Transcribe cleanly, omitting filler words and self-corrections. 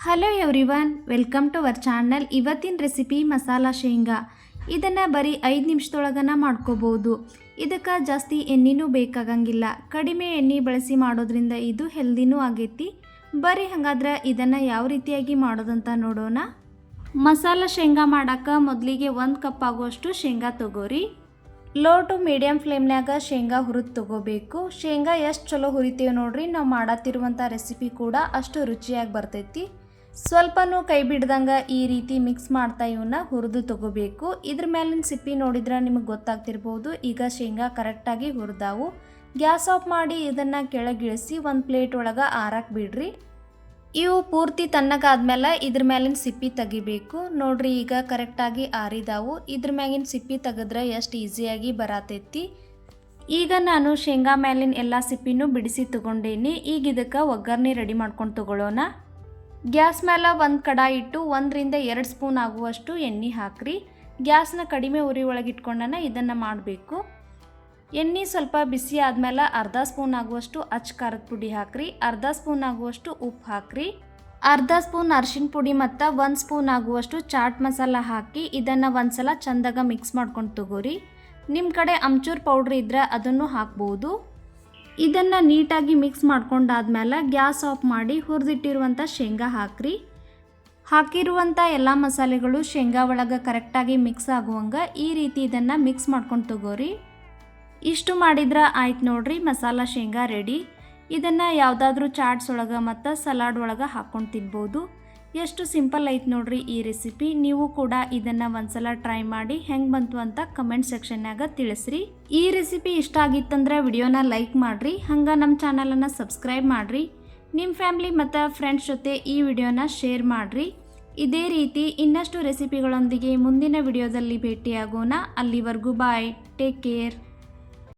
Hello everyone, welcome to our channel. ಇವತ್ತಿನ recipe masala ಶೇಂಗಾ. ಇದನ್ನು ಬರೀ 5 ನಿಮಿಷದೊಳಗನ ಮಾಡ್ಕೋಬೋದು. ಇದಕ್ಕೆ ಜಾಸ್ತಿ ಎಣ್ಣೆನೂ ಬೇಕಾಗಂಗಿಲ್ಲ. ಕಡಿಮೆ ಎಣ್ಣೆ ಬಳಸಿ ಮಾಡೋದ್ರಿಂದ ಇದು ಹೆಲ್ದಿನೂ ಆಗೈತಿ. ಬರೀ ಹಾಗಾದ್ರೆ ಇದನ್ನು ಯಾವ ರೀತಿಯಾಗಿ ಮಾಡೋದಂತ ನೋಡೋಣ. ಮಸಾಲ ಶೇಂಗಾ ಮಾಡೋಕ್ಕೆ ಮೊದಲಿಗೆ 1 ಕಪ್ ಆಗುವಷ್ಟು ಶೇಂಗಾ ತೊಗೋರಿ. ಲೋ ಟು ಮೀಡಿಯಮ್ ಫ್ಲೇಮ್ನಾಗ ಶೇಂಗಾ ಹುರಿದು ತೊಗೋಬೇಕು. ಶೇಂಗಾ ಎಷ್ಟು ಚಲೋ ಹುರಿತೀವಿ ನೋಡ್ರಿ, ನಾವು ಮಾಡತ್ತಿರುವಂಥ ರೆಸಿಪಿ ಕೂಡ ಅಷ್ಟು ರುಚಿಯಾಗಿ ಬರ್ತೈತಿ. ಸ್ವಲ್ಪನೂ ಕೈ ಬಿಡ್ದಂಗೆ ಈ ರೀತಿ ಮಿಕ್ಸ್ ಮಾಡ್ತಾ ಇವನ್ನ ಹುರಿದು ತೊಗೋಬೇಕು. ಇದ್ರ ಮೇಲಿನ ಸಿಪ್ಪಿ ನೋಡಿದ್ರೆ ನಿಮಗೆ ಗೊತ್ತಾಗ್ತಿರ್ಬೋದು. ಈಗ ಶೇಂಗಾ ಕರೆಕ್ಟಾಗಿ ಹುರಿದಾವು. ಗ್ಯಾಸ್ ಆಫ್ ಮಾಡಿ ಇದನ್ನು ಕೆಳಗಿಳಿಸಿ ಒಂದು ಪ್ಲೇಟ್ ಒಳಗೆ ಆರಕ್ಕೆ ಬಿಡ್ರಿ. ಇವು ಪೂರ್ತಿ ತಣ್ಣಗಾದ್ಮೇಲೆ ಇದ್ರ ಮೇಲಿನ ಸಿಪ್ಪಿ ತೆಗಿಬೇಕು. ನೋಡ್ರಿ, ಈಗ ಕರೆಕ್ಟಾಗಿ ಆರಿದಾವು. ಇದ್ರ ಮ್ಯಾಗಿನ ಸಿಪ್ಪಿ ತೆಗೆದ್ರೆ ಎಷ್ಟು ಈಸಿಯಾಗಿ ಬರತೈತಿ. ಈಗ ನಾನು ಶೇಂಗಾ ಮೇಲಿನ ಎಲ್ಲ ಸಿಪ್ಪಿನೂ ಬಿಡಿಸಿ ತೊಗೊಂಡೇನಿ. ಈಗ ಇದಕ್ಕೆ ಒಗ್ಗರಣೆ ರೆಡಿ ಮಾಡ್ಕೊಂಡು ತೊಗೊಳ್ಳೋಣ. ಗ್ಯಾಸ್ ಮೇಲೆ ಒಂದು ಕಡಾಯಿ ಇಟ್ಟು 1 ರಿಂದ 2 ಸ್ಪೂನ್ ಆಗುವಷ್ಟು ಎಣ್ಣೆ ಹಾಕ್ರಿ. ಗ್ಯಾಸ್ನ ಕಡಿಮೆ ಉರಿ ಒಳಗೆ ಇಟ್ಕೊಂಡನ ಇದನ್ನು ಮಾಡಬೇಕು. ಎಣ್ಣೆ ಸ್ವಲ್ಪ ಬಿಸಿ ಆದಮೇಲೆ ಅರ್ಧ ಸ್ಪೂನ್ ಆಗುವಷ್ಟು ಅಚ್ಚ ಖಾರದ ಪುಡಿ ಹಾಕ್ರಿ. ಅರ್ಧ ಸ್ಪೂನ್ ಆಗುವಷ್ಟು ಉಪ್ಪು ಹಾಕ್ರಿ. ಅರ್ಧ ಸ್ಪೂನ್ ಅರಿಶಿನ ಪುಡಿ ಮತ್ತು 1 ಸ್ಪೂನ್ ಆಗುವಷ್ಟು ಚಾಟ್ ಮಸಾಲ ಹಾಕಿ ಇದನ್ನು ಒಂದ್ಸಲ ಚಂದಾಗ ಮಿಕ್ಸ್ ಮಾಡ್ಕೊಂಡು ತಗೋರಿ. ನಿಮ್ಮ ಕಡೆ ಅಮ್ಚೂರ್ ಪೌಡ್ರ್ ಇದ್ದರೆ ಅದನ್ನು ಹಾಕ್ಬೋದು. ಇದನ್ನು ನೀಟಾಗಿ ಮಿಕ್ಸ್ ಮಾಡ್ಕೊಂಡಾದ್ಮೇಲೆ ಗ್ಯಾಸ್ ಆಫ್ ಮಾಡಿ ಹುರಿದಿಟ್ಟಿರುವಂಥ ಶೇಂಗಾ ಹಾಕ್ರಿ. ಹಾಕಿರುವಂಥ ಎಲ್ಲ ಮಸಾಲೆಗಳು ಶೇಂಗಾ ಒಳಗೆ ಕರೆಕ್ಟಾಗಿ ಮಿಕ್ಸ್ ಆಗುವಂಗೆ ಈ ರೀತಿ ಇದನ್ನು ಮಿಕ್ಸ್ ಮಾಡ್ಕೊಂಡು ತಗೋರಿ. ಇಷ್ಟು ಮಾಡಿದ್ರೆ ಆಯ್ತು ನೋಡ್ರಿ, ಮಸಾಲ ಶೇಂಗಾ ರೆಡಿ. ಇದನ್ನು ಯಾವುದಾದ್ರೂ ಚಾಟ್ಸ್ ಒಳಗೆ ಮತ್ತು ಸಲಾಡ್ ಒಳಗೆ ಹಾಕ್ಕೊಂಡು ತಿನ್ಬೋದು. ಎಷ್ಟು ಸಿಂಪಲ್ ಐತೆ ನೋಡ್ರಿ ಈ ರೆಸಿಪಿ. ನೀವು ಕೂಡ ಇದನ್ನು ಒಂದ್ಸಲ ಟ್ರೈ ಮಾಡಿ ಹೆಂಗೆ ಬಂತು ಅಂತ ಕಮೆಂಟ್ ಸೆಕ್ಷನ್ನಾಗ ತಿಳಿಸ್ರಿ. ಈ ರೆಸಿಪಿ ಇಷ್ಟ ಆಗಿತ್ತಂದ್ರೆ ವಿಡಿಯೋನ ಲೈಕ್ ಮಾಡಿರಿ. ಹಂಗೆ ನಮ್ಮ ಚಾನಲನ್ನು ಸಬ್ಸ್ಕ್ರೈಬ್ ಮಾಡಿರಿ. ನಿಮ್ಮ ಫ್ಯಾಮ್ಲಿ ಮತ್ತು ಫ್ರೆಂಡ್ಸ್ ಜೊತೆ ಈ ವಿಡಿಯೋನ ಶೇರ್ ಮಾಡಿರಿ. ಇದೇ ರೀತಿ ಇನ್ನಷ್ಟು ರೆಸಿಪಿಗಳೊಂದಿಗೆ ಮುಂದಿನ ವಿಡಿಯೋದಲ್ಲಿ ಭೇಟಿಯಾಗೋಣ. ಅಲ್ಲಿವರೆಗೂ ಬಾಯ್, ಟೇಕ್ ಕೇರ್.